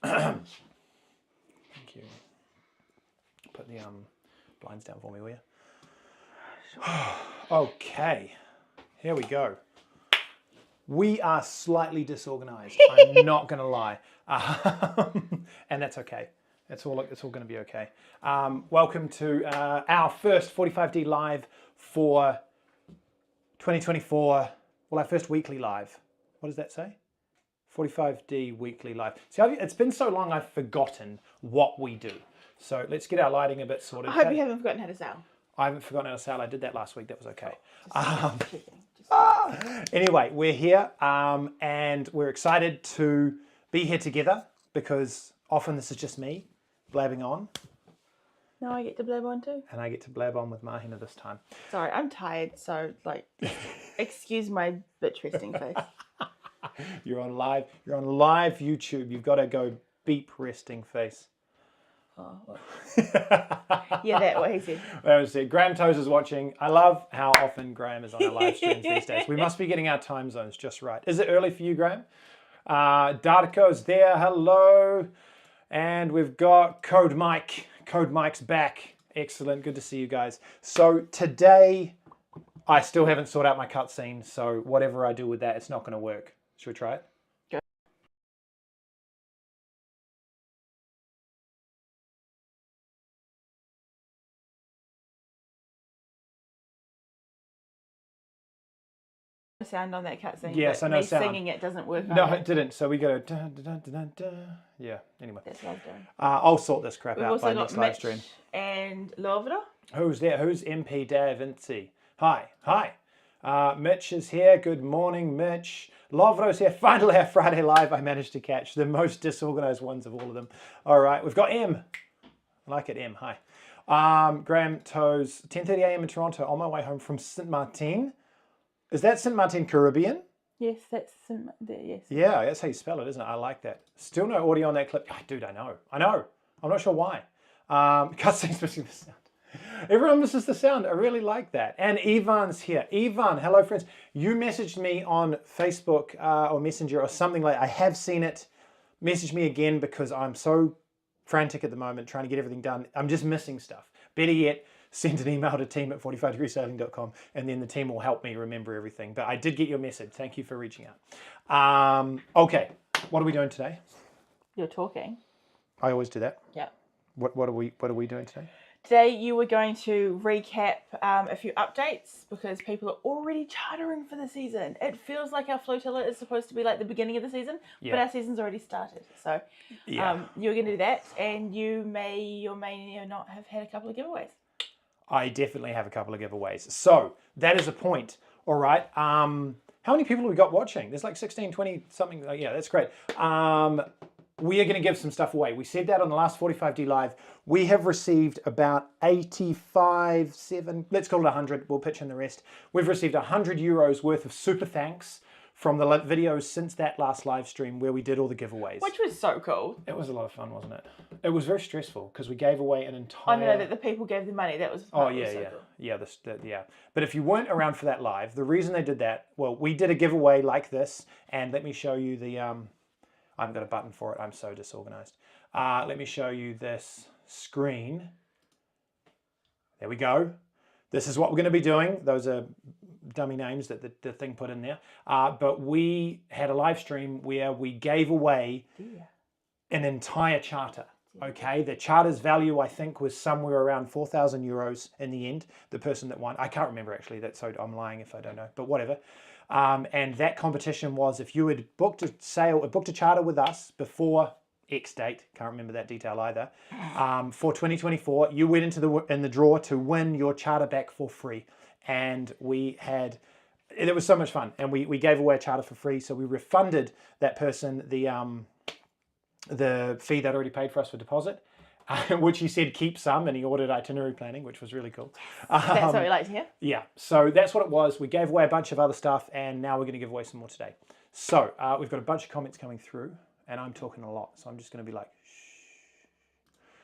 Thank you. Put the blinds down for me, will you? Okay, here we go. We are slightly disorganized. I'm not going to lie, and that's okay. It's all going to be okay. Welcome to our first 45D live for 2024. Well, our first weekly live. What does that say? 45D weekly live. See, it's been so long I've forgotten what we do. So let's get our lighting a bit sorted. I hope you haven't forgotten how to sail. I haven't forgotten how to sail. I did that last week. That was okay. Just Anyway, we're here and we're excited to be here together because often this is just me blabbing on. No, I get to blab on too. And I get to blab on with Mahina this time. Sorry, I'm tired, so excuse my bitch resting face. You're on live YouTube. You've got to go beep resting face. Oh, what? Yeah, that's what he said. That was it. Graham Toes is watching. I love how often Graham is on our live streams these days. We must be getting our time zones just right. Is it early for you, Graham? Darko's there. Hello. And we've got Code Mike. Code Mike's back. Excellent. Good to see you guys. So today, I still haven't sorted out my cutscene. So whatever I do with that, it's not going to work. Should we try it? Sound on that cutscene. Yes, I know me sound. Singing it doesn't work. No, it didn't. So we go dun, dun, dun, dun, dun. Yeah. Anyway, that's what I was doing. I'll sort this crap We've out also by got next Mitch live stream. And Lovra. Who's there? Who's MP Da Vinci? Hi, Mitch is here. Good morning, Mitch. Lovro's here. Finally, our Friday live. I managed to catch the most disorganized ones of all of them. All right, we've got M. I like it, M. Hi. Graham Toes. 10:30 a.m. in Toronto. On my way home from Saint Martin. Is that Saint Martin Caribbean? Yes, that's yes. Yeah, that's how you spell it, isn't it? I like that. Still no audio on that clip. Oh, dude, I know. I'm not sure why. Cutscene's missing the sound. Everyone misses the sound. I really like that. And Ivan's here. Ivan, hello friends. You messaged me on Facebook or Messenger or something like that. I have seen it. Message me again because I'm so frantic at the moment trying to get everything done. I'm just missing stuff. Better yet, send an email to team@45degreessailing.com and then the team will help me remember everything. But I did get your message. Thank you for reaching out. Okay, what are we doing today? You're talking. I always do that. Yeah. What are we doing today? Today you were going to recap a few updates because people are already chartering for the season. It feels like our flotilla is supposed to be like the beginning of the season, but our season's already started. So you're going to do that, and you may or may not have had a couple of giveaways. I definitely have a couple of giveaways. So that is a point. All right. How many people have we got watching? There's like 16, 20 something. Yeah, that's great. We are going to give some stuff away. We said that on the last 45D live. We have received about 85, 7, let's call it 100. We'll pitch in the rest. We've received €100 worth of super thanks from the videos since that last live stream where we did all the giveaways. Which was so cool. It was a lot of fun, wasn't it? It was very stressful because we gave away an entire... I know that the people gave the money. That was Oh, yeah, yeah. Cool. Yeah. But if you weren't around for that live, the reason they did that, well, we did a giveaway like this, and let me show you the... I haven't got a button for it. I'm so disorganized. Let me show you this screen. There we go. This is what we're going to be doing. Those are dummy names that the thing put in there. But we had a live stream where we gave away an entire charter. Okay, the charter's value, I think, was somewhere around €4,000 in the end. The person that won, I can't remember actually. So I'm lying if I don't know, but whatever. And that competition was if you had booked a charter with us before X date, can't remember that detail either, for 2024, you went into in the draw to win your charter back for free. And it was so much fun. And we gave away a charter for free, so we refunded that person the fee they'd already paid for us for deposit, which he said keep some, and he ordered itinerary planning, which was really cool. That's what we like to hear. Yeah, so that's what it was. We gave away a bunch of other stuff, and now we're going to give away some more today. So we've got a bunch of comments coming through, and I'm talking a lot, so I'm just going to be like, shh.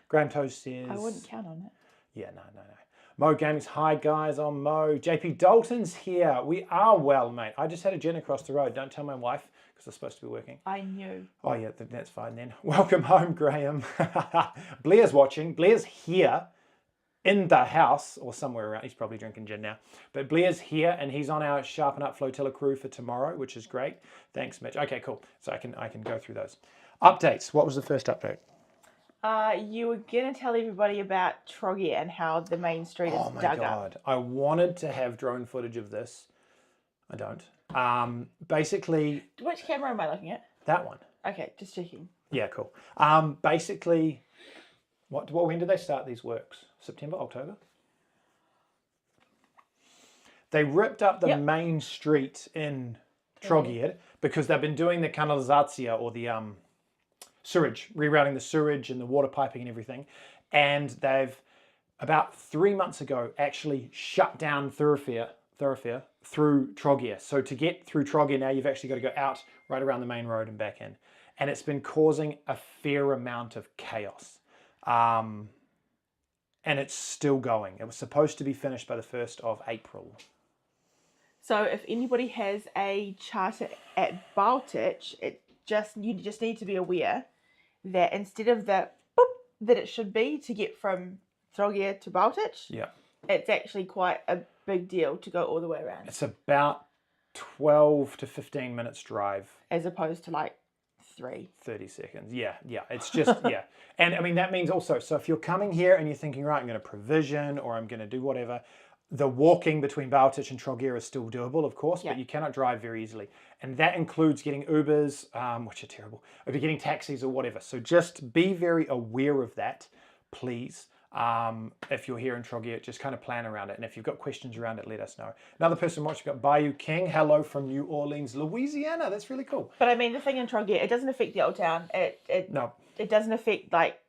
Graham Toast says... I wouldn't count on it. Yeah, no. Mo Gaming's, hi guys, I'm Mo. JP Dalton's here. We are well, mate. I just had a gin across the road. Don't tell my wife, because it's supposed to be working. I knew. Oh yeah, that's fine then. Welcome home, Graham. Blair's watching. Blair's here in the house or somewhere around. He's probably drinking gin now. But Blair's here and he's on our Sharpen Up Flotilla crew for tomorrow, which is great. Thanks, Mitch. Okay, cool. So I can go through those. Updates. What was the first update? You were going to tell everybody about Troggy and how the main street is dug up. Oh my God. I wanted to have drone footage of this. I don't. Basically... Which camera am I looking at? That one. Okay, just checking. Yeah, cool. Basically, when did they start these works? September, October? They ripped up the main street in Trogir because they've been doing the canalizzazione or the sewage, rerouting the sewage and the water piping and everything. And they've, about 3 months ago, actually shut down thoroughfare through Trogir. So to get through Trogir now, you've actually got to go out right around the main road and back in. And it's been causing a fair amount of chaos. And it's still going. It was supposed to be finished by the 1st of April. So if anybody has a charter at Baltic, you just need to be aware that instead of the boop that it should be to get from Trogir to Baltic, it's actually quite a big deal to go all the way around. It's about 12 to 15 minutes drive. As opposed to like 30 seconds. Yeah. It's just, yeah. And I mean, that means also, so if you're coming here and you're thinking, right, I'm going to provision or I'm going to do whatever, the walking between Baltic and Trogir is still doable, of course, but you cannot drive very easily. And that includes getting Ubers, which are terrible, or getting taxis or whatever. So just be very aware of that, please. If you're here in Trogir, just kind of plan around it. And if you've got questions around it, let us know. Another person watching, got Bayou King. Hello from New Orleans, Louisiana. That's really cool. But I mean, the thing in Trogir, it doesn't affect the old town. No. It doesn't affect like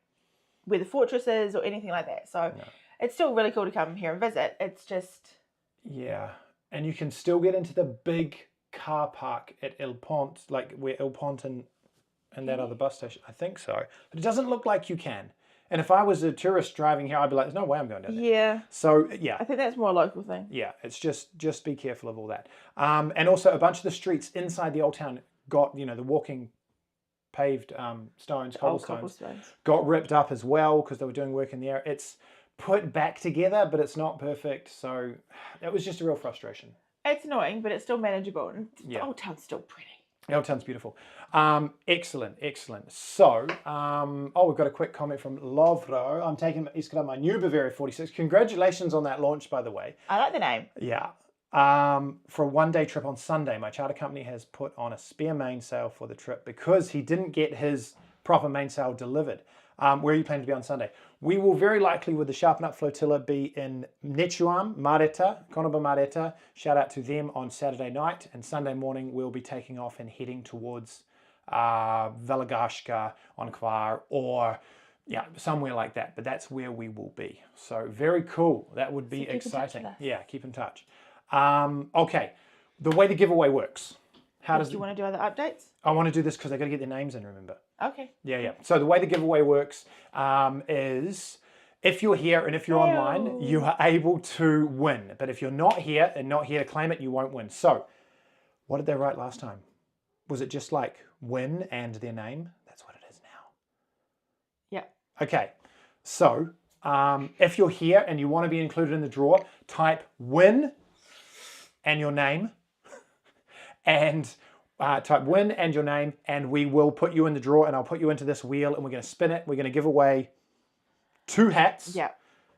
where the fortress is or anything like that. So it's still really cool to come here and visit. It's just... Yeah. And you can still get into the big car park at El Pont, like where El Pont and that other bus station. I think so. But it doesn't look like you can. And if I was a tourist driving here, I'd be like, there's no way I'm going down there. Yeah. So, yeah. I think that's more a local thing. Yeah, it's just be careful of all that. And also a bunch of the streets inside the old town got, the walking paved cobblestones, got ripped up as well because they were doing work in the area. It's put back together, but it's not perfect. So it was just a real frustration. It's annoying, but it's still manageable. And the old town's still pretty. The old town's beautiful. Excellent. So, we've got a quick comment from Lovro. I'm taking Iskra, my new Bavaria 46. Congratulations on that launch, by the way. I like the name. Yeah. For a one-day trip on Sunday, my charter company has put on a spare mainsail for the trip because he didn't get his proper mainsail delivered. Where are you planning to be on Sunday? We will very likely, with the Sharpen Up Flotilla, be in Nechuam, Mareta, Konoba Mareta. Shout out to them on Saturday night. And Sunday morning, we'll be taking off and heading towards Velagashka on Kvar or somewhere like that. But that's where we will be. So very cool. That would be exciting. Yeah, keep in touch. Okay, the way the giveaway works. Do you want to do other updates? I want to do this because I got to get their names in, remember? Okay. Yeah. So the way the giveaway works is if you're here and if you're online, you are able to win. But if you're not here and not here to claim it, you won't win. So what did they write last time? Was it just like win and their name? That's what it is now. Yeah. Okay. So if you're here and you want to be included in the draw, type win and your name and type win and your name, and we will put you in the draw, and I'll put you into this wheel, and we're going to spin it. We're going to give away 2 hats,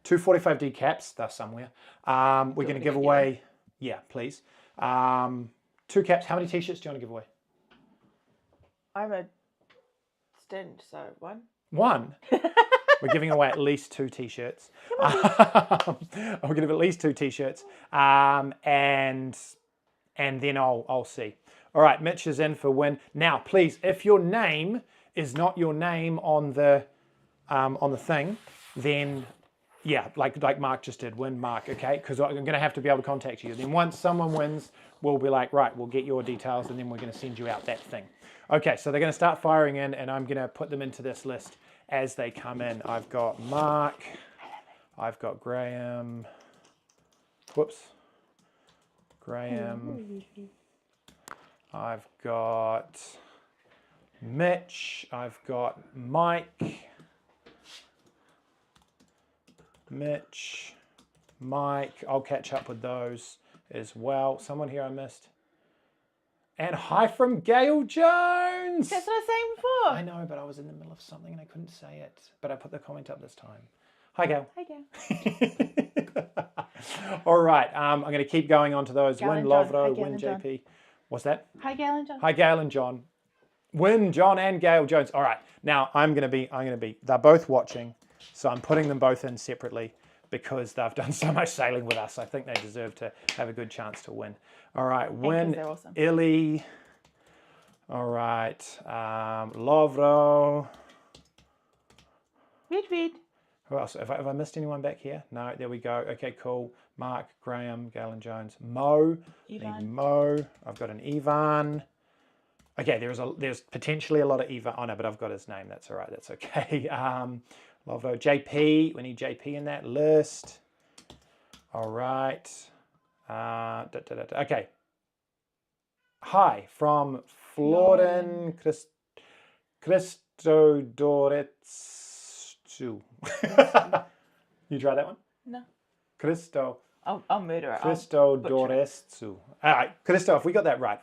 2 45D caps. They're somewhere. We're going to give away, please, 2 caps. How many t-shirts do you want to give away? I'm a stint, so 1. 1? We're giving away at least 2 t-shirts. We're going to have at least 2 t-shirts, and then I'll see. All right, Mitch is in for win. Now, please, if your name is not your name on the thing, then like Mark just did, win Mark, okay? Because I'm going to have to be able to contact you. Then once someone wins, we'll be like, right, we'll get your details, and then we're going to send you out that thing. Okay, so they're going to start firing in, and I'm going to put them into this list as they come in. I've got Mark. I've got Graham. Whoops. Graham. I've got Mitch. I've got Mike. Mitch, Mike. I'll catch up with those as well. Someone here I missed. And hi from Gail Jones. That's what I was saying before. I know, but I was in the middle of something and I couldn't say it. But I put the comment up this time. Hi, Gail. Hi, Gail. All right. I'm going to keep going on to those. Gail Win and John. Hi, Lovro, Gail win and John. JP. What's that? Hi, Gail and John. Hi, Gail and John. Win John and Gail Jones. All right. Now I'm going to be. They're both watching, so I'm putting them both in separately because they've done so much sailing with us. I think they deserve to have a good chance to win. All right. Win they're awesome. Illy. All right. Lovro. Read. Who else? Have I missed anyone back here? No, there we go. Okay, cool. Mark, Graham, Galen Jones, Mo. Ivan. Mo. I've got an Ivan. Okay, there's potentially a lot of Ivan. Oh no, but I've got his name. That's all right. That's okay. Lovo, JP. We need JP in that list. All right. Okay. Hi from Florden Christodorets. You try that one? No. Christo. I'll murder it. Christo Dorestu. All right, Christo, if we got that right,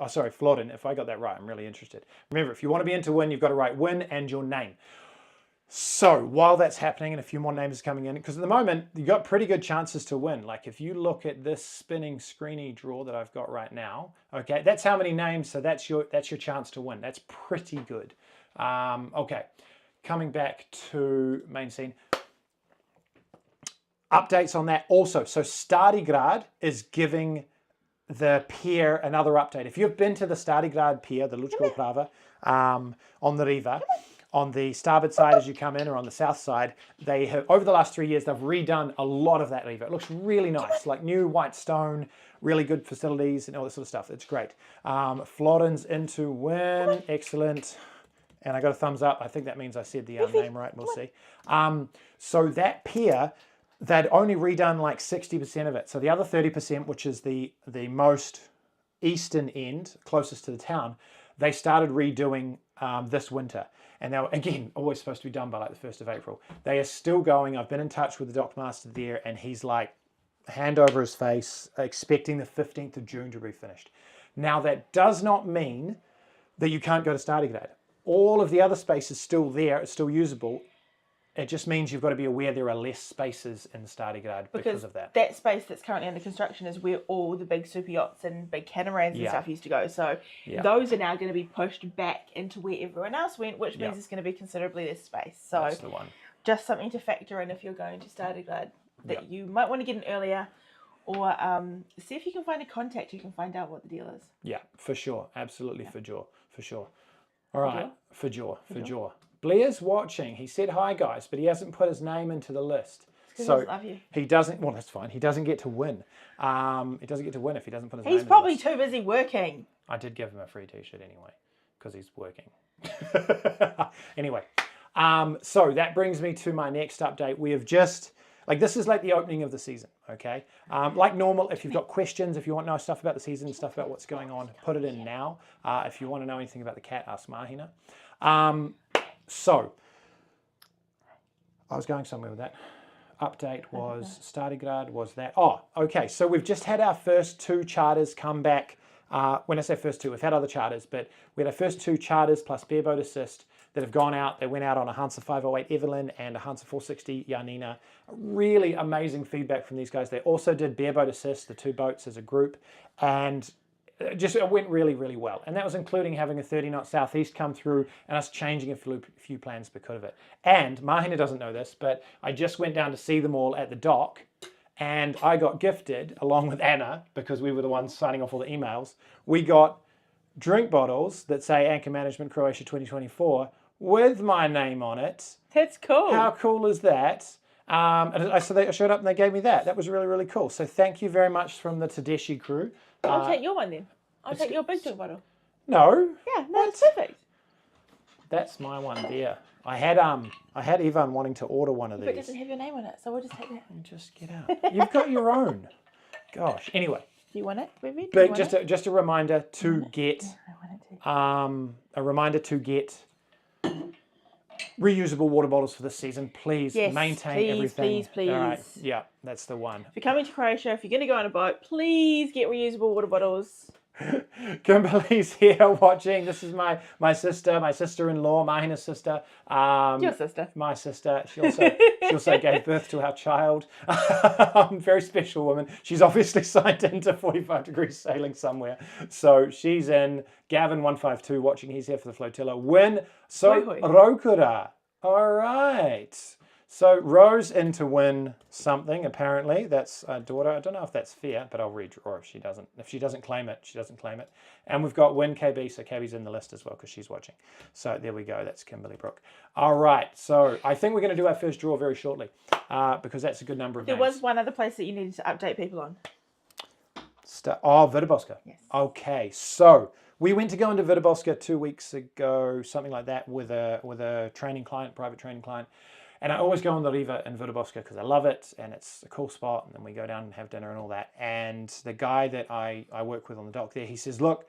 sorry, Florden, if I got that right, I'm really interested. Remember, if you want to be into win, you've got to write win and your name. So while that's happening and a few more names are coming in, because at the moment, you've got pretty good chances to win. Like if you look at this spinning screeny draw that I've got right now, okay, that's how many names, so that's your chance to win. That's pretty good. Okay, coming back to main scene. Updates on that also. So Stadigrad is giving the Pier another update. If you've been to the Stadigrad Pier, the Lučko on the Riva, on the starboard side as you come in or on the south side, they have, over the last 3 years, they've redone a lot of that Riva. It looks really nice, like new white stone, really good facilities and all this sort of stuff. It's great. Floren's into win, excellent. And I got a thumbs up. I think that means I said the name right. We'll see. So that pier, they'd only redone like 60% of it. So the other 30%, which is the most eastern end, closest to the town, they started redoing this winter. And they were, again, always supposed to be done by like the 1st of April. They are still going. I've been in touch with the dockmaster there, and he's like, hand over his face, expecting the 15th of June to be finished. Now, that does not mean that you can't go to Stadigrad. All of the other space is still there. It's still usable. It just means you've got to be aware there are less spaces in Stadigrad because of that. That space that's currently under construction is where all the big super yachts and big catamarans and stuff used to go. So those are now going to be pushed back into where everyone else went, which means it's going to be considerably less space. So that's the one. Just something to factor in if you're going to Stadigrad, that you might want to get in earlier, or see if you can find a contact who can find out what the deal is. Yeah, for sure. Absolutely for sure. All right, for sure. Blair's watching. He said hi, guys, but he hasn't put his name into the list. So he doesn't love you. He doesn't. Well, that's fine. He doesn't get to win. He doesn't get to win if he doesn't put his name in the list. He's probably too busy working. I did give him a free t-shirt anyway because he's working. Anyway, so that brings me to my next update. We have just, like, this is like the opening of the season, okay? Like normal, if you've got questions, if you want to know stuff about the season, stuff about what's going on, put it in now. If you want to know anything about the cat, ask Mahina. So, I was going somewhere with that. Update was Stadigrad, was that. Oh, okay. So we've just had our first 2 charters come back. When I say first 2, we've had other charters, but we had our first 2 charters plus bareboat assist that have gone out. They went out on a Hansa 508 Evelyn and a Hansa 460 Janina. Really amazing feedback from these guys. They also did bareboat assist, the 2 boats as a group, and it went really, really well. And that was including having a 30-knot southeast come through and us changing a few plans because of it. And Mahina doesn't know this, but I just went down to see them all at the dock, and I got gifted, along with Anna, because we were the ones signing off all the emails, we got drink bottles that say Anchor Management Croatia 2024 with my name on it. That's cool. How cool is that? So they showed up and they gave me that. That was really, really cool. So thank you very much from the Tedeschi crew. I'll take your one then. I'll take your big drink bottle. No. Yeah, no, it's perfect. That's my one there. I had Ivan wanting to order one of these. But it doesn't have your name on it, so we'll just take that. Just get out. You've got your own. Gosh. Anyway, Do you want it, baby? Do you But want just a reminder to get I want it too. reusable water bottles for this season. Please Yes, maintain everything. please. All right. Yeah, that's the one. If you're coming to Croatia, if you're going to go on a boat, please get reusable water bottles. Kimberly's here watching. This is my sister-in-law, Mahina's sister. Your sister. My sister. She also gave birth to our child. Very special woman. She's obviously signed into 45 Degrees Sailing somewhere. So she's in. Gavin 152 watching. He's here for the flotilla. Win. So Hoi hoi. Rokura. All right. So Rose in to win something, apparently. That's a daughter. I don't know if that's fair, but I'll redraw if she doesn't. If she doesn't claim it, she doesn't claim it. And we've got Win KB, so KB's in the list as well because she's watching. So there we go. That's Kimberly Brook. All right. So I think we're going to do our first draw very shortly because that's a good number of There names. was one other place that you needed to update people on. Vitaboska. Yes. Okay. So we went to go into Vitaboska 2 weeks ago, something like that, with a training client, private training client. And I always go on the Riva in Vitaboska because I love it and it's a cool spot. And then we go down and have dinner and all that. And the guy that I work with on the dock there, he says, look,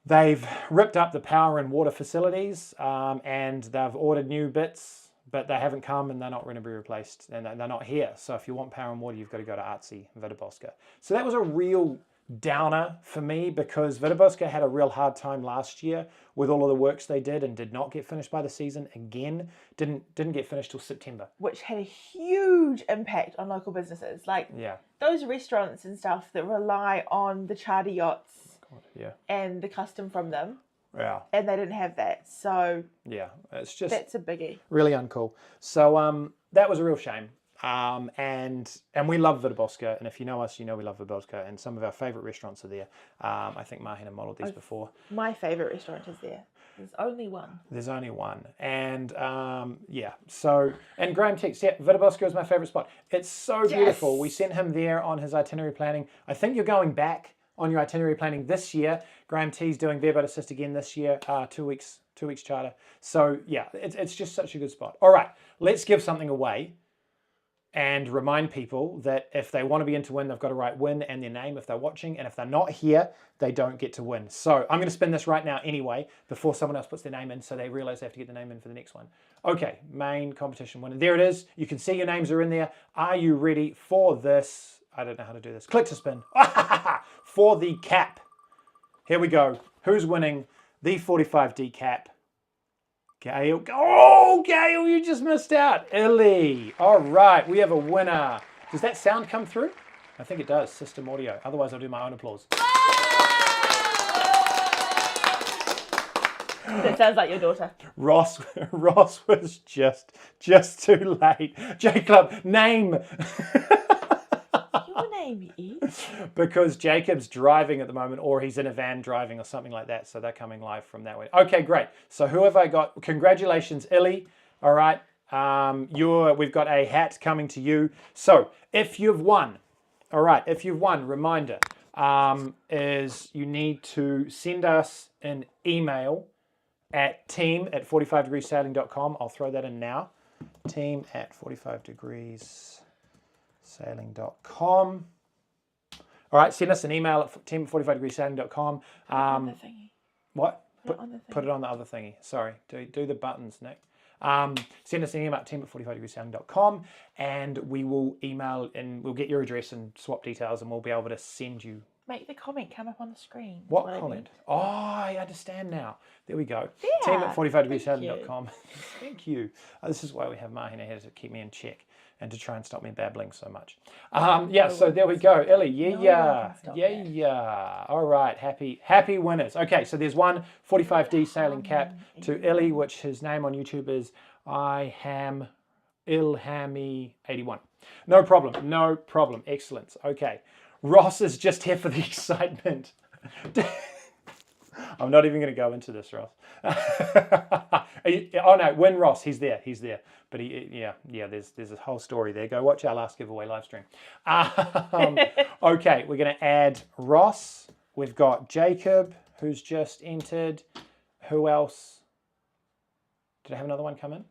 they've ripped up the power and water facilities and they've ordered new bits, but they haven't come and they're not going to be replaced and they're not here. So if you want power and water, you've got to go to Artsy Vitaboska. So that was a real downer for me because Vitaboska had a real hard time last year with all of the works they did and did not get finished by the season again. Didn't get finished till September. Which had a huge impact on local businesses. Like those restaurants and stuff that rely on the charter yachts and the custom from them. Yeah. And they didn't have that. So yeah, it's just that's a biggie. Really uncool. So that was a real shame. And we love Vitaboska, and if you know us, you know we love Vitaboska, and some of our favourite restaurants are there. I think Mahina modelled these before. My favourite restaurant is there. There's only one. There's only one. And so, and Graham texts, Vitaboska is my favourite spot. It's so beautiful. We sent him there on his itinerary planning. I think you're going back on your itinerary planning this year. Graham T's doing Bareboat Assist again this year, 2 weeks charter. So yeah, it's just such a good spot. All right, let's give something away. And remind people that if they want to be in to win, they've got to write win and their name if they're watching. And if they're not here, they don't get to win. So I'm going to spin this right now anyway, before someone else puts their name in, so they realize they have to get the name in for the next one. Okay, main competition winner. There it is. You can see your names are in there. Are you ready for this? I don't know how to do this. Click to spin. For the cap. Here we go. Who's winning the 45D cap? Gail. Oh, Gail, you just missed out. Illy. All right, we have a winner. Does that sound come through? I think it does, system audio. Otherwise, I'll do my own applause. That sounds like your daughter. Ross was just too late. Jacob, name. Your name is? Because Jacob's driving at the moment, or he's in a van driving or something like that. So they're coming live from that way. Okay, great. So who have I got? Congratulations, Illy. All right. We've got a hat coming to you. So if you've won, all right, if you've won, reminder is you need to send us an email at team@45degreessailing.com. I'll throw that in now. team@45degreessailing.com. All right, send us an email at team@45degreessailing.com. What? Put it on the other thingy. Sorry, do the buttons, Nick. Send us an email at team@45degreessailing.com and we will email and we'll get your address and swap details and we'll be able to send you. Make the comment come up on the screen. What comment? Oh, I understand now. There we go. Yeah, team@45degreessailing.com. Thank you. This is why we have Mahina here, to keep me in check and to try and stop me babbling so much. So there we go. Illy, yeah. All right, happy winners. Okay, so there's one 45D sailing cap to Illy, which his name on YouTube is Ilhami81. No problem. Excellent. Okay. Ross is just here for the excitement. I'm not even going to go into this, Ross. Oh no, when Ross, he's there. But there's a whole story there. Go watch our last giveaway live stream. Okay, we're going to add Ross. We've got Jacob, who's just entered. Who else? Did I have another one come in?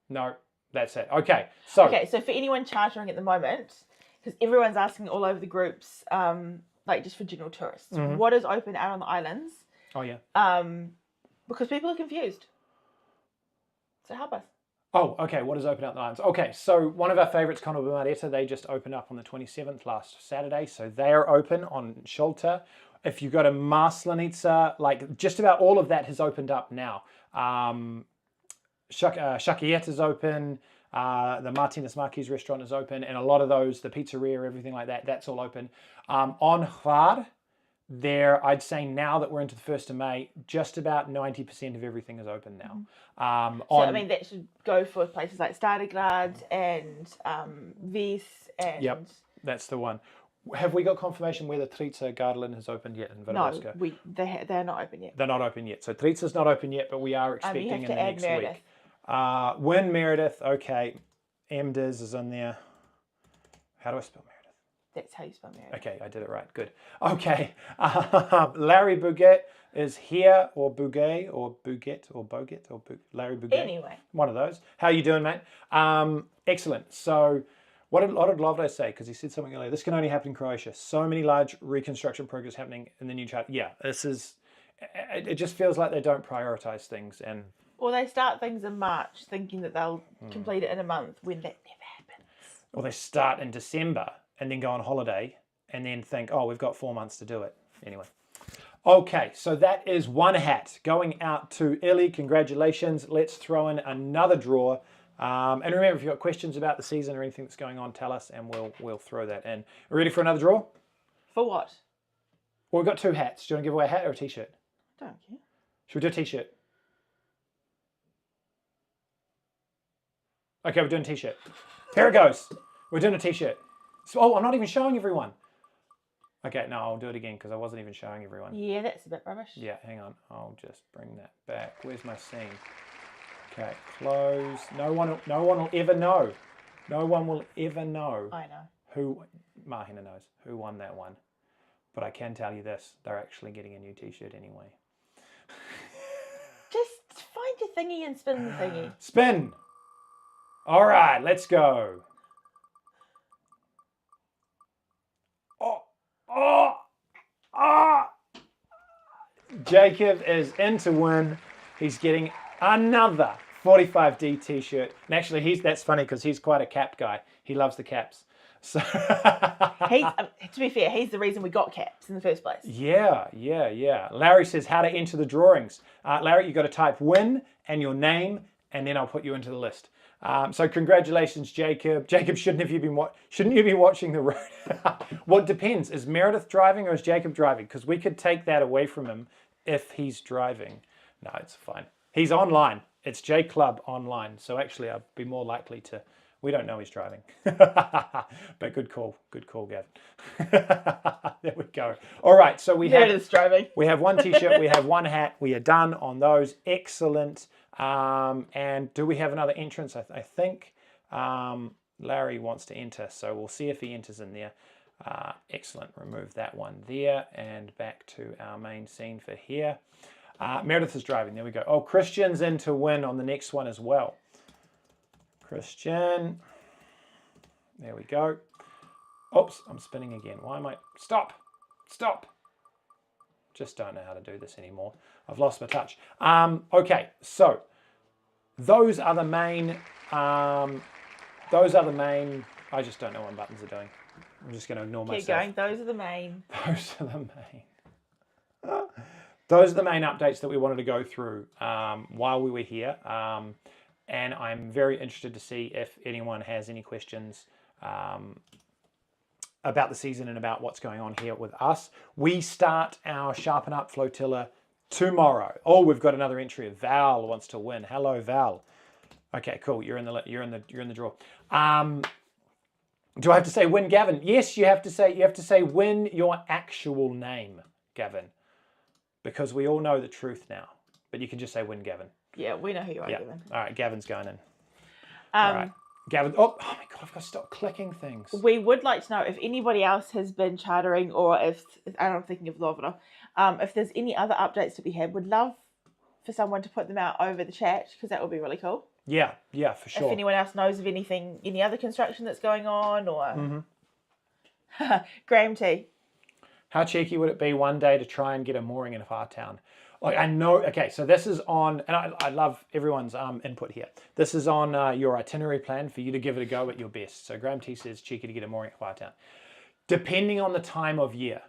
No, that's it. Okay, so for anyone chartering at the moment, because everyone's asking all over the groups, like just for general tourists, what is open out on the islands? Oh, yeah. Because people are confused. So help us. Oh, okay. What is open out the islands? Okay, so one of our favourites, Cono Mareta, they just opened up on the 27th last Saturday. So they are open on Sholta. If you go to Maslenica, like just about all of that has opened up now. Shakiet is open. The Martinez Marquis restaurant is open. And a lot of those, the pizzeria, everything like that, that's all open. On Hvar, there, I'd say now that we're into the 1st of May, just about 90% of everything is open now. So, I mean, that should go for places like Stadigrad and Vis and... Yep, that's the one. Have we got confirmation whether Trica Garland has opened yet in Vrbovska? No, they're not open yet. They're not open yet. So Trica's not open yet, but we are expecting you have in to the add next Meredith. week. Win Meredith, okay. MDiz is in there. How do I spell Meredith? That's how you spell Meredith. Okay, I did it right. Good. Okay. Larry Bouguet is here, or Bouguet, or Bouguet, or Boget, or Larry Bouguet. Anyway. One of those. How you doing, mate? Excellent. So, what did Lovdo say? Because he said something earlier. This can only happen in Croatia. So many large reconstruction projects happening in the new chart. Yeah, this is... It just feels like they don't prioritise things. And Well, they start things in March thinking that they'll complete it in a month when that never happens. Or they start in December and then go on holiday and then think, oh, we've got 4 months to do it. Anyway. Okay, so that is one hat going out to Illy. Congratulations. Let's throw in another draw. And remember, if you've got questions about the season or anything that's going on, tell us and we'll throw that in. Ready for another draw? For what? Well, we've got 2 hats. Do you want to give away a hat or a t-shirt? Don't care. Should we do a t-shirt? Okay, we're doing a t-shirt. Here it goes. We're doing a t-shirt. Oh, I'm not even showing everyone. Okay, no, I'll do it again because I wasn't even showing everyone. Yeah, that's a bit rubbish. Yeah, hang on. I'll just bring that back. Where's my scene? Okay, close. No one will ever know. No one will ever know. I know. Who, Mahina knows who won that one. But I can tell you this, they're actually getting a new t-shirt anyway. Just find your thingy and spin the thingy. Spin! All right, let's go. Jacob is in to win. He's getting another 45D t-shirt. And actually, that's funny because he's quite a cap guy. He loves the caps. So To be fair, he's the reason we got caps in the first place. Yeah. Larry says how to enter the drawings. Larry, you've got to type win and your name, and then I'll put you into the list. So congratulations, Jacob. Jacob, shouldn't you be watching the road? Well, it depends. Is Meredith driving or is Jacob driving? Because we could take that away from him if he's driving. No, it's fine. He's online. It's J Club online. So actually, I'd be more likely to... We don't know he's driving. But good call. Good call, Gavin. There we go. All right, so Meredith's driving. We have one t-shirt. We have one hat. We are done on those. Excellent. And do we have another entrance? I think Larry wants to enter, so we'll see if he enters in there. Excellent. Remove that one there and back to our main scene for here. Meredith is driving. There we go. Oh, Christian's in to win on the next one as well. Christian. There we go. Oops, I'm spinning again. Why am I... Stop! Just don't know how to do this anymore. I've lost my touch. Okay, so those are the main... I just don't know what buttons are doing. I'm just going to ignore myself. Keep going. Those are the main. Those are the main. Those are the main updates that we wanted to go through while we were here. And I'm very interested to see if anyone has any questions about the season and about what's going on here with us. We start our Sharpen Up Flotilla tomorrow. Oh, we've got another entry. Val wants to win. Hello, Val. Okay, cool. You're in the draw. Do I have to say win, Gavin? Yes, you have to say win your actual name, Gavin, because we all know the truth now. But you can just say win, Gavin. Yeah, we know who you are, Gavin. All right, Gavin's going in. All right, Gavin. Oh my God, I've got to stop clicking things. We would like to know if anybody else has been chartering, or if I'm thinking of Lovra. If there's any other updates to be had, would love for someone to put them out over the chat because that would be really cool. Yeah, for sure. If anyone else knows of anything, any other construction that's going on, or Graham T. How cheeky would it be one day to try and get a mooring in a far town? Like, I know, okay, so this is on, and I love everyone's input here. This is on your itinerary plan for you to give it a go at your best. So Graham T says cheeky to get a mooring at a far town. Depending on the time of year,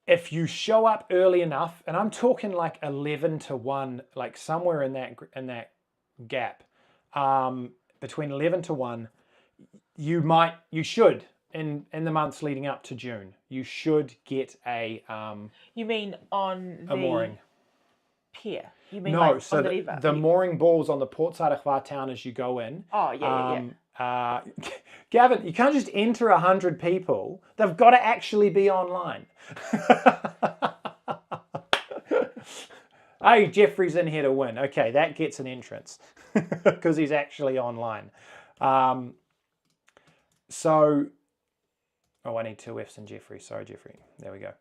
if you show up early enough, and I'm talking like 11 to 1, like somewhere in that gap, between 11 to 1, you should, in the months leading up to June, you should get a You mean on the mooring. Pier? You mean No, like so on the river? the mooring balls on the port side of Wha town as you go in. Oh, yeah. Gavin, you can't just enter 100 people. They've got to actually be online. Hey, Jeffrey's in here to win. Okay, that gets an entrance because he's actually online. So, I need 2 F's in Jeffrey. Sorry, Jeffrey. There we go.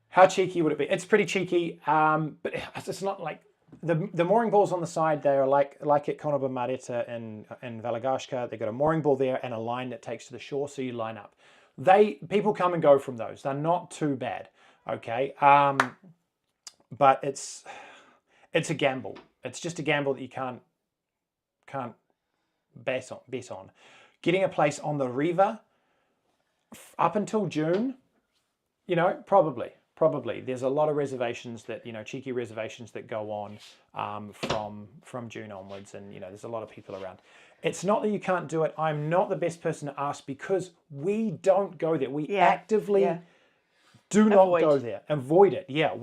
How cheeky would it be? It's pretty cheeky, but it's not like the mooring balls on the side. They are like at Konoba Mareta in Valagashka. They've got a mooring ball there and a line that takes to the shore, so you line up. People come and go from those. They're not too bad, okay? But it's a gamble. It's just a gamble that you can't bet on. Getting a place on the river up until June, probably. There's a lot of reservations that, cheeky reservations that go on from June onwards, and there's a lot of people around. It's not that you can't do it. I'm not the best person to ask because we don't go there. We actively do not go there. Avoid it. Yeah,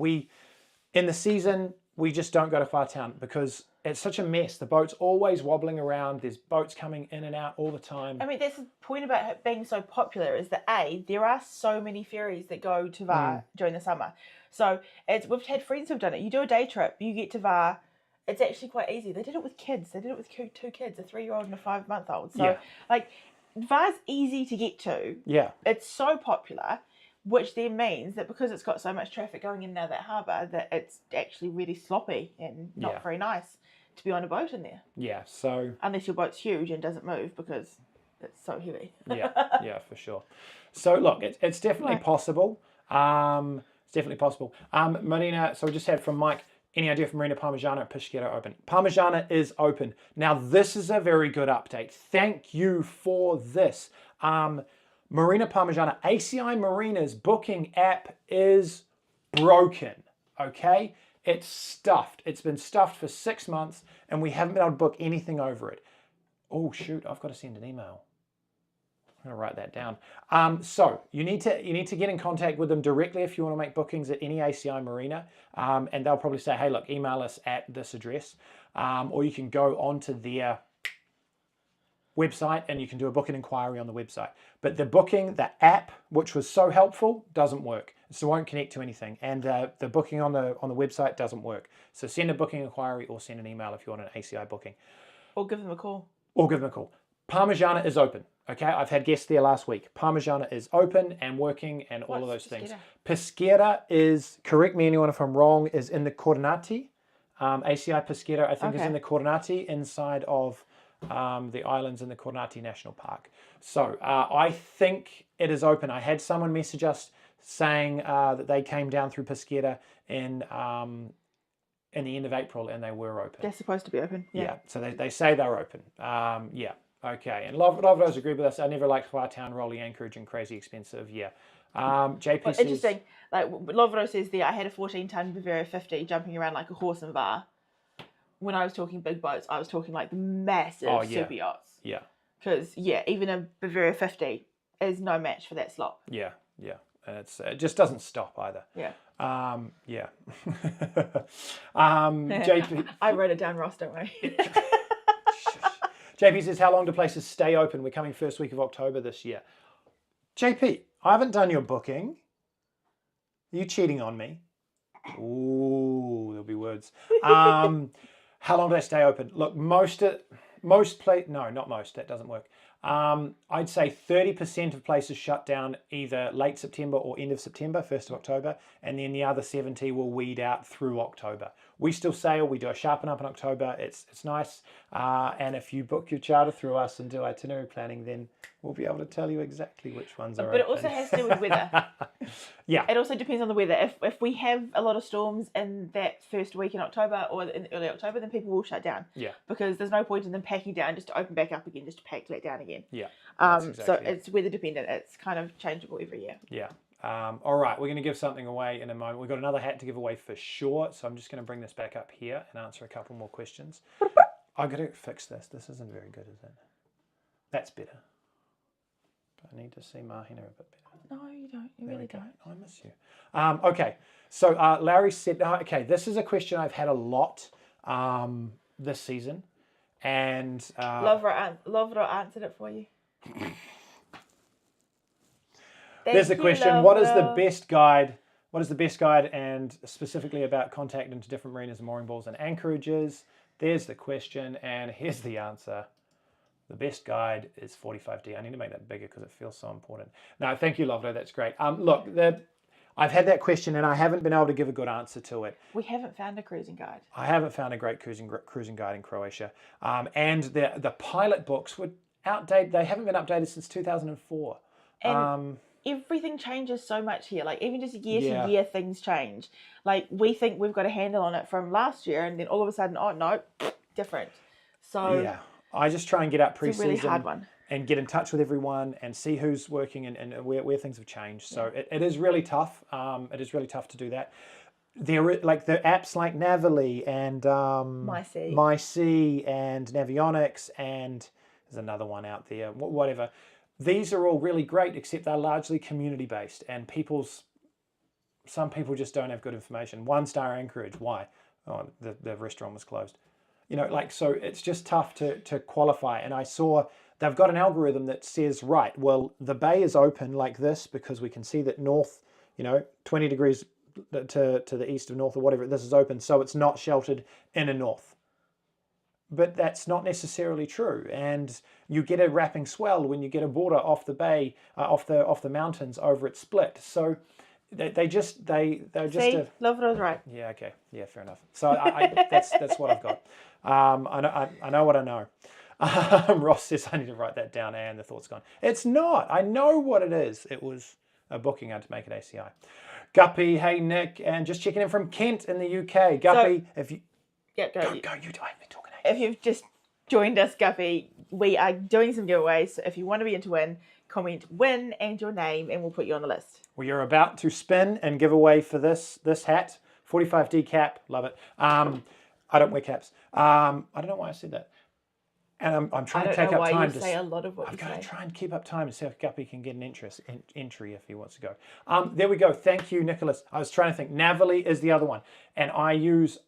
in the season, we just don't go to Wha town because it's such a mess. The boat's always wobbling around. There's boats coming in and out all the time. I mean, that's the point about it being so popular is that there are so many ferries that go to Wha during the summer. So we've had friends who've done it. You do a day trip, you get to Wha. It's actually quite easy. They did it with kids. They did it with 2 kids, a 3-year-old and a 5-month-old. So Wha's easy to get to. Yeah. It's so popular, which then means that because it's got so much traffic going in and out of that harbour, that it's actually really sloppy and not very nice to be on a boat in there. Yeah, so... Unless your boat's huge and doesn't move because it's so heavy. yeah, for sure. So, look, it's definitely possible. It's definitely possible. Marina, so we just had from Mike, any idea for Marina Parmigiana at Peschiera open? Parmigiana is open. Now, this is a very good update. Thank you for this. Marina Parmigiana, ACI Marina's booking app is broken, okay? It's stuffed. It's been stuffed for 6 months and we haven't been able to book anything over it. Oh, shoot, I've got to send an email. I'm going to write that down. So you need to get in contact with them directly if you want to make bookings at any ACI Marina. And they'll probably say, hey, look, email us at this address. Or you can go onto their website and you can do a booking inquiry on the website. But the app, which was so helpful, doesn't work. So it won't connect to anything. And the booking on the website doesn't work. So send a booking inquiry or send an email if you want an ACI booking. Or give them a call. Parmigiana is open. Okay, I've had guests there last week. Parmigiana is open and working and all of those things. Peschiera is, correct me anyone if I'm wrong, is in the Cornati. ACI Peschiera, I think, is in the Cornati inside of the islands in the Cornati National Park. So I think it is open. I had someone message us saying that they came down through Peschiera in the end of April and they were open. They're supposed to be open. Yeah, so they say they're open. Yeah. Okay, and Lovro's agreed with us. I never liked Wha town, rolling anchorage and crazy expensive. Yeah. JP says... Interesting. Like Lovro says there, I had a 14-ton Bavaria 50 jumping around like a horse in Wha. When I was talking big boats, I was talking like the massive super yachts. Yeah. Because, even a Bavaria 50 is no match for that slop. Yeah. And it just doesn't stop either. Yeah. JP... I wrote it down, Ross, don't worry. JP says, how long do places stay open? We're coming first week of October this year. JP, I haven't done your booking. Are you cheating on me? Ooh, there'll be words. How long do they stay open? Look, no, not most, that doesn't work. I'd say 30% of places shut down either late September or end of September, 1st of October, and then the other 70 will weed out through October. We still sail, we do a sharpen up in October, it's nice, and if you book your charter through us and do itinerary planning, then we'll be able to tell you exactly which ones are But it open. also has to do with weather. Yeah. It also depends on the weather. If we have a lot of storms in that first week in October or in early October, then people will shut down. Yeah. Because there's no point in them packing down just to open back up again, just to pack back down again. Yeah. So it's weather dependent. It's kind of changeable every year. Yeah. All right, we're going to give something away in a moment. We've got another hat to give away for sure, so I'm just going to bring this back up here and answer a couple more questions. I've got to fix this. This isn't very good, is it? That's better. I need to see Mahina a bit better. No, you don't. You really don't. I miss you. Okay, so Larry said, okay, this is a question I've had a lot this season, and Lovro answered it for you. There's the question. What is the best guide? What is the best guide, and specifically about contact into different marinas and mooring balls and anchorages? There's the question, and here's the answer. The best guide is 45D. I need to make that bigger because it feels so important. No, thank you, Lovdo. That's great. Look, I've had that question and I haven't been able to give a good answer to it. We haven't found a cruising guide. I haven't found a great cruising guide in Croatia. And the pilot books were outdated. They haven't been updated since 2004. And everything changes so much here. Like even just year to year, things change. Like we think we've got a handle on it from last year, and then all of a sudden, oh no, different. So yeah, I just try and get out pre-season. It's a really hard one. And get in touch with everyone and see who's working and where things have changed. So it is really tough. It is really tough to do that. There, like the apps like Navily and MySea and Navionics, and there's another one out there, whatever. These are all really great, except they're largely community based, and some people just don't have good information. 1-star Anchorage, why? Oh, the restaurant was closed. You know, like, so it's just tough to qualify. And I saw they've got an algorithm that says, right, well, the bay is open like this because we can see that north, 20 degrees to the east of north or whatever, this is open, so it's not sheltered in a north. But that's not necessarily true, and you get a wrapping swell when you get a border off the bay, off the mountains over at Split. So they're just Lovro's right. Yeah, okay, yeah, fair enough. So that's what I've got. I know what I know. Ross says I need to write that down, and the thought's gone. It's not. I know what it is. It was a booking I had to make at ACI. Guppy, hey Nick, and just checking in from Kent in the UK. Guppy, if you go, you. I've been talking. If you've just joined us, Guppy, we are doing some giveaways. So if you want to be in to win, comment win and your name, and we'll put you on the list. We are about to spin and give away for this hat, 45D cap. Love it. I don't wear caps. I don't know why I said that. And I'm trying to take up time to say a lot of what I'm you going say. to try and keep up time to see if Guppy can get an entry if he wants to go. There we go. Thank you, Nicholas. I was trying to think. Navily is the other one, and I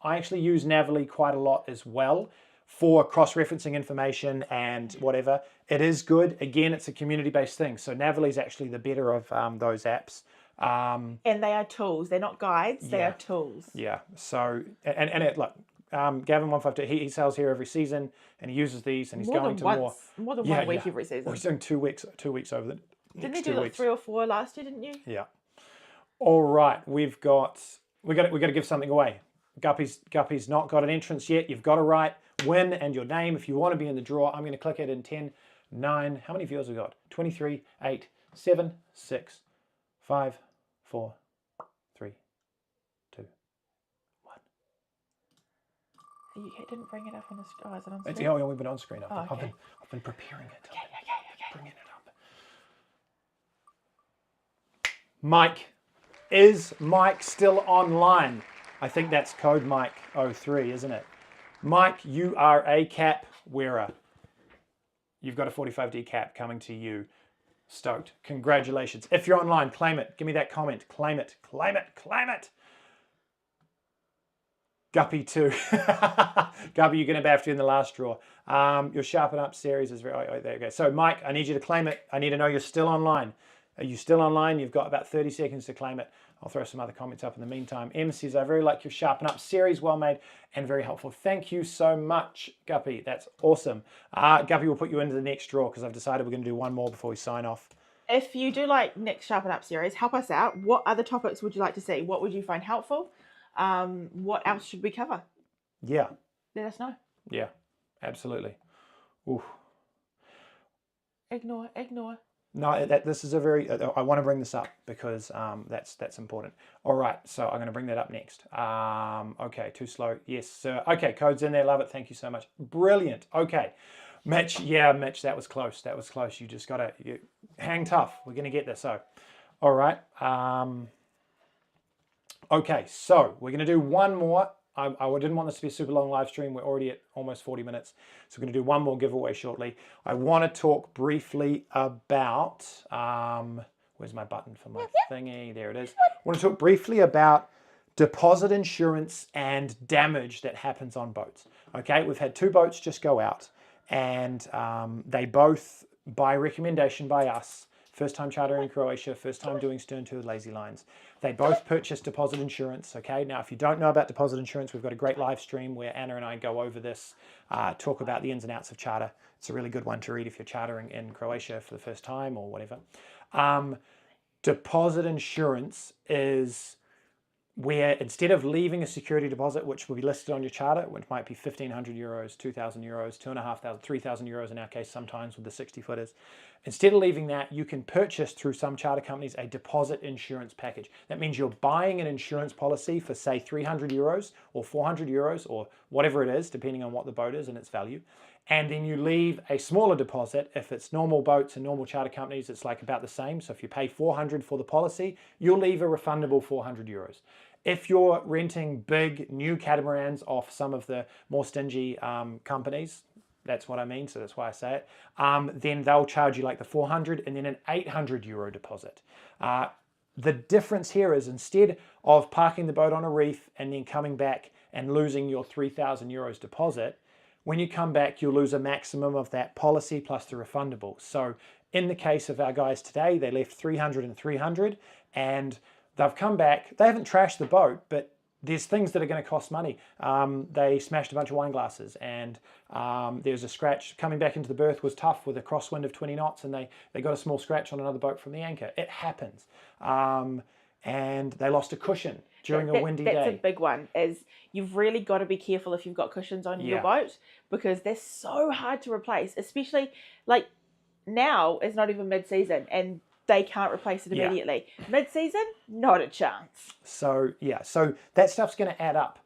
actually use Navily quite a lot as well for cross-referencing information and whatever. It is good. Again, it's a community-based thing, so Navily is actually the better of those apps. And they are tools. They're not guides. They are tools. Yeah. So look. Gavin 152, he sails here every season, and he uses these, and he's going to more than 1 week every season. Well, he's doing 2 weeks over the Didn't he do like 3 or 4 last year? Didn't you? Yeah. All right, we got to give something away. Guppy's not got an entrance yet. You've got to write win and your name if you want to be in the draw. I'm going to click it in 10, 9. How many viewers have we got? 23, 8, 7, 6, 5, 4, 3, 2. You didn't bring it up on the screen. Oh, is it on screen? Yeah, we've been on screen. Okay. I've been preparing it. Okay. Bringing it up. Mike. Is Mike still online? I think that's code Mike 03, isn't it? Mike, you are a cap wearer. You've got a 45D cap coming to you. Stoked. Congratulations. If you're online, claim it. Give me that comment. Claim it. Claim it. Claim it. Guppy too. Guppy, you're going to have to in the last draw. Your Sharpen Up series is very... Oh, there you go. So, Mike, I need you to claim it. I need to know you're still online. Are you still online? You've got about 30 seconds to claim it. I'll throw some other comments up in the meantime. Em says, I very like your Sharpen Up series, well made and very helpful. Thank you so much, Guppy. That's awesome. Guppy will put you into the next draw because I've decided we're going to do one more before we sign off. If you do like Nick's Sharpen Up series, help us out. What other topics would you like to see? What would you find helpful? What else should we cover? Yeah. Let us know. Yeah, absolutely. Oof. Ignore. No, this is a very, I want to bring this up because that's important. All right, so I'm going to bring that up next. Okay, too slow. Yes, sir. Okay, code's in there. Love it. Thank you so much. Brilliant. Okay. Mitch, that was close. That was close. You just got to hang tough. We're going to get this. So, all right. Okay, so we're going to do one more. I didn't want this to be a super long live stream. We're already at almost 40 minutes. So we're going to do one more giveaway shortly. I want to talk briefly about, where's my button for my thingy? There it is. I want to talk briefly about deposit insurance and damage that happens on boats. Okay, we've had 2 boats just go out and they both, by recommendation by us, first time chartering in Croatia, first time doing stern to lazy lines. They both purchased deposit insurance, okay? Now, if you don't know about deposit insurance, we've got a great live stream where Anna and I go over this, talk about the ins and outs of charter. It's a really good one to read if you're chartering in Croatia for the first time or whatever. Deposit insurance is where instead of leaving a security deposit, which will be listed on your charter, which might be 1,500 euros, 2,000 euros, 2,500, 3,000 euros in our case sometimes with the 60 footers, instead of leaving that, you can purchase through some charter companies a deposit insurance package. That means you're buying an insurance policy for say 300 euros or 400 euros or whatever it is, depending on what the boat is and its value. And then you leave a smaller deposit. If it's normal boats and normal charter companies, it's like about the same. So if you pay 400 for the policy, you'll leave a refundable 400 euros. If you're renting big new catamarans off some of the more stingy companies, that's what I mean, so that's why I say it, then they'll charge you like the 400 and then an 800 euro deposit. The difference here is instead of parking the boat on a reef and then coming back and losing your 3,000 euros deposit, when you come back, you'll lose a maximum of that policy plus the refundable. So in the case of our guys today, they left 300 and 300 and they've come back. They haven't trashed the boat, but there's things that are going to cost money. They smashed a bunch of wine glasses and there's a scratch. Coming back into the berth was tough with a crosswind of 20 knots and they got a small scratch on another boat from the anchor. It happens. And they lost a cushion during a windy day. That's a big one, is you've really got to be careful if you've got cushions on your boat because they're so hard to replace, especially like now it's not even mid-season and they can't replace it immediately. Mid-season, not a chance. So, so that stuff's going to add up.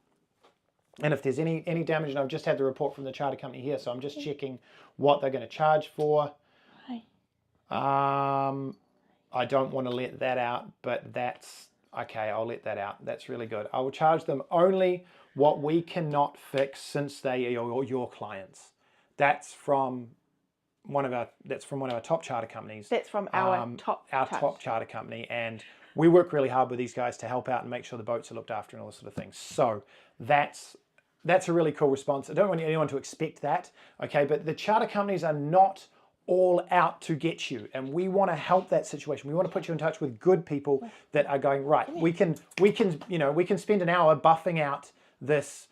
And if there's any damage, and I've just had the report from the charter company here, so I'm just checking what they're going to charge for. I don't want to let that out, but that's, okay, I'll let that out. That's really good. I will charge them only what we cannot fix since they are your clients. That's from one of our top charter companies. That's from our top charter company, and we work really hard with these guys to help out and make sure the boats are looked after and all this sort of things. So that's a really cool response. I don't want anyone to expect that, okay? But the charter companies are not all out to get you, and we want to help that situation. We want to put you in touch with good people that are going, right, we can spend an hour buffing out this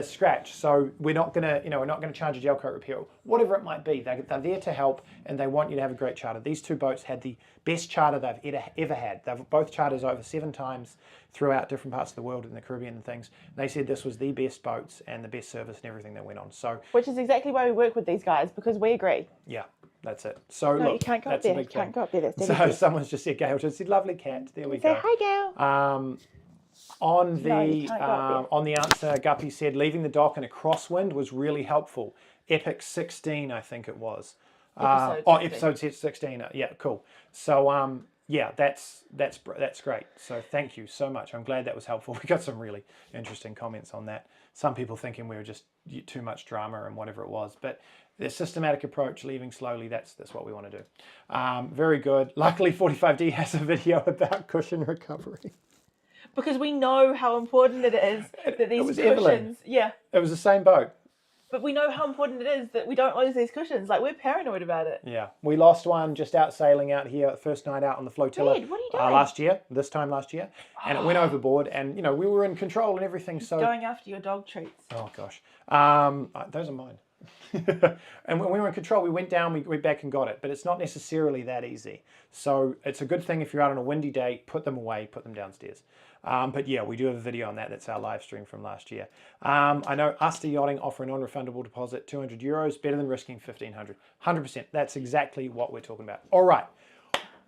scratch. So we're not gonna charge a gel coat repair, whatever it might be. They're there to help, and they want you to have a great charter. These 2 boats had the best charter they've ever had. They've both charters over 7 times throughout different parts of the world in the Caribbean and things. They said this was the best boats and the best service and everything that went on. So, which is exactly why we work with these guys, because we agree. Yeah, that's it. So no, look, you can't go up there. You can't go up there. So someone's just said, Gail just said, lovely cat. There we go. Say hi, Gail. On the answer, Guppy said leaving the dock in a crosswind was really helpful. Epic 16, I think it was. Episode 16. Yeah, cool. So that's great. So thank you so much. I'm glad that was helpful. We got some really interesting comments on that. Some people thinking we were just too much drama and whatever it was, but the systematic approach, leaving slowly, that's what we want to do. Very good. Luckily, 45D has a video about cushion recovery. Because we know how important it is that these cushions... Evelyn. Yeah. It was the same boat. But we know how important it is that we don't lose these cushions. Like, we're paranoid about it. Yeah, we lost one just out sailing out here, first night out on the flotilla. Red, what are you doing? This time last year, and it went overboard, and we were in control and everything. So Going after your dog treats. oh gosh, those are mine. And when we were in control, we went down, we went back and got it, but it's not necessarily that easy. So it's a good thing if you're out on a windy day, put them away, put them downstairs. But yeah, we do have a video on that. That's our live stream from last year. I know Uster Yachting offer a non-refundable deposit, €200, better than risking 1,500. 100%. That's exactly what we're talking about. All right.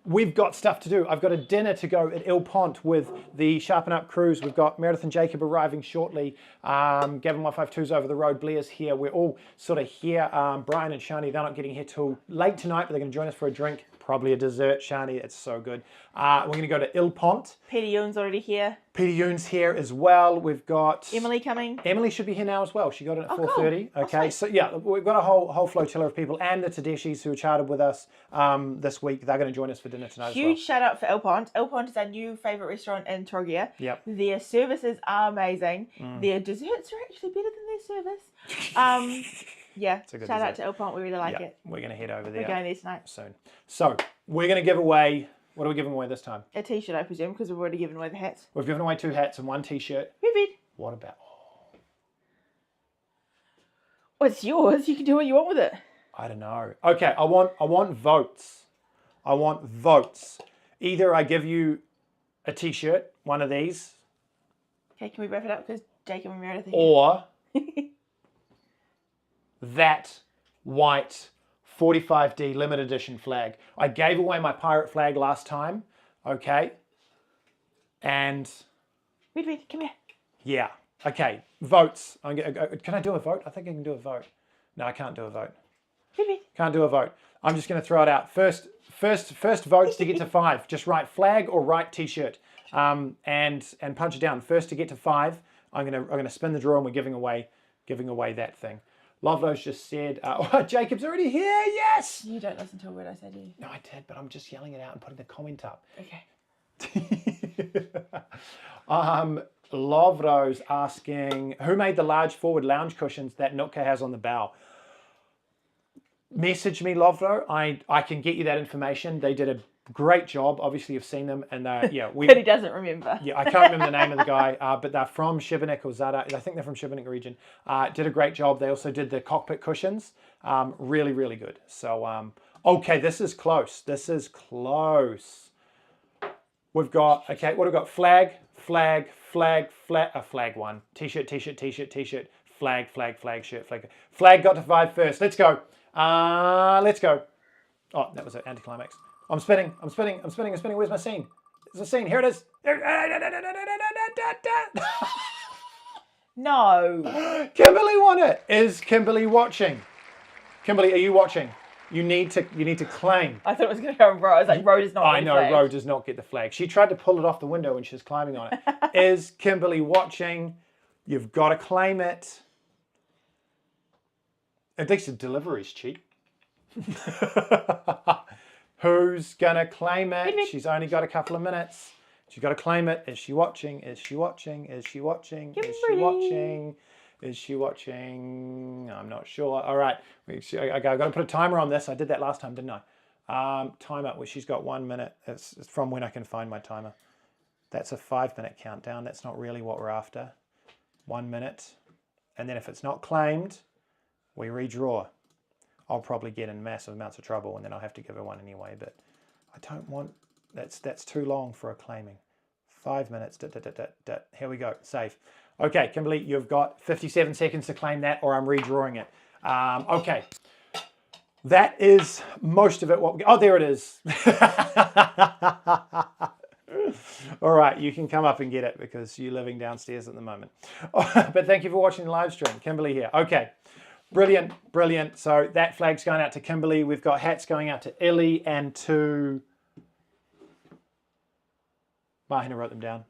We've got stuff to do. I've got a dinner to go at Il Pont with the Sharpen Up cruise. We've got Meredith and Jacob arriving shortly. Gavin 152's over the road. Blair's here. We're all sort of here. Brian and Shani, they're not getting here till late tonight, but they're going to join us for a drink. Probably a dessert, Shani. It's so good. We're going to go to Il Pont. Peter Yoon's already here. Peter Yoon's here as well. We've got Emily coming. Emily should be here now as well. She got in at 4:30. Cool. Okay, so yeah, we've got a whole flotilla of people, and the Tedeshis who are chartered with us this week. They're going to join us for dinner tonight Huge as shout out for Il Pont. Il Pont is our new favourite restaurant in Torgia. Yep. Their services are amazing. Their desserts are actually better than their service. Yeah, shout out to Il Pont. We really like it. We're going to head over there. We're going there tonight. Soon. So we're going to give away. What are we giving away this time? A t-shirt, I presume, because we've already given away the hats. We've given away 2 hats and 1 t-shirt. Perfect. What about? Well, it's yours. You can do what you want with it. I don't know. Okay, I want votes. I want votes. Either I give you a t-shirt, one of these, Okay, can we wrap it up? Because Jacob and Meredith are here. or that white 45D limited edition flag. I gave away my pirate flag last time, okay? And Wait, come here. yeah, okay, votes. Can I do a vote? I think I can do a vote. No, I can't do a vote. Wait. Can't do a vote. I'm just going to throw it out. First votes to get to 5. Just write flag or write t-shirt, and punch it down. First to get to 5. I'm gonna spin the draw, and we're giving away that thing. Lovelo's just said, Jacob's already here. Yes. You don't listen to a word I say, do you? No, I did, but I'm just yelling it out and putting the comment up. Okay. Lovro's asking, who made the large forward lounge cushions that Nootka has on the bow? Message me, Lovro. I can get you that information. They did a great job. Obviously, you've seen them, and but he doesn't remember. Yeah, I can't remember the name of the guy, but they're from Šibenik or Zada. I think they're from Šibenik region. Did a great job. They also did the cockpit cushions. Really, really good. So, okay, this is close. This is close. We've got, okay, what have we got? Flag, flag 1. T-shirt, flag, shirt, flag. Flag got to 5 first. Let's go. Let's go. Oh, that was an anticlimax. I'm spinning. Where's my scene? There's a scene. Here it is. No. Kimberly won it. Is Kimberly watching? Kimberly, are you watching? You need to claim. I thought it was going to go on Ro. I was like, Ro does not get the flag. Ro does not get the flag. She tried to pull it off the window when she was climbing on it. Is Kimberly watching? You've got to claim it. At least the delivery's cheap. Who's gonna claim it? She's only got a couple of minutes. She's got to claim it. Is she watching? Is she watching? Is she watching? Is she watching? Is she watching? I'm not sure. All right. I've got to put a timer on this. I did that last time, didn't I? Timer. Well, she's got 1 minute. It's from when I can find my timer. That's a 5-minute countdown. That's not really what we're after. 1 minute. And then if it's not claimed, we redraw. I'll probably get in massive amounts of trouble, and then I'll have to give her one anyway. But I don't want... That's too long for a claiming. 5 minutes. Here we go. Save. Okay, Kimberly, you've got 57 seconds to claim that, or I'm redrawing it. Okay. That is most of it. Oh, there it is. All right, you can come up and get it because you're living downstairs at the moment. But thank you for watching the live stream. Kimberly here. Okay. Brilliant, brilliant. So that flag's going out to Kimberly. We've got hats going out to Illy and to... Mahina wrote them down.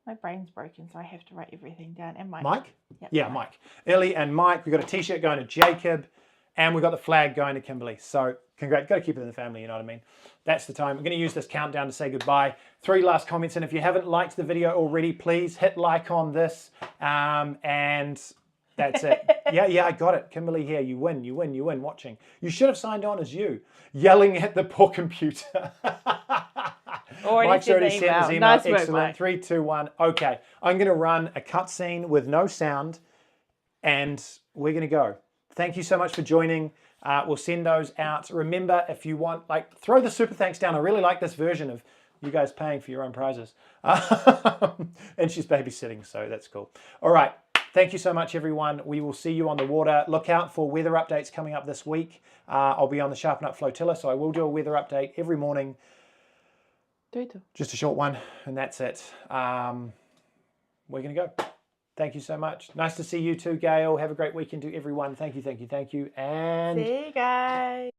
My brain's broken, so I have to write everything down. And Mike. Mike? Yep, Yeah, Mike. Illy and Mike. We've got a t-shirt going to Jacob, and we've got the flag going to Kimberly. So congrats. Got to keep it in the family, you know what I mean? That's the time. We're going to use this countdown to say goodbye. 3 last comments, and if you haven't liked the video already, please hit like on this. And That's it. Yeah, I got it. Kimberly here. You win, you win, you win. Watching. You should have signed on as you, yelling at the poor computer. Mike's already sent his email. Nice work, Excellent. Mike. 3, 2, 1. Okay. I'm going to run a cutscene with no sound, and we're going to go. Thank you so much for joining. We'll send those out. Remember, if you want, like, throw the super thanks down. I really like this version of you guys paying for your own prizes. And she's babysitting, so that's cool. All right. Thank you so much, everyone. We will see you on the water. Look out for weather updates coming up this week. I'll be on the Sharpen Up Flotilla, so I will do a weather update every morning. Just a short one, and that's it. We're going to go. Thank you so much. Nice to see you too, Gail. Have a great weekend to everyone. Thank you, thank you, thank you. And see you guys.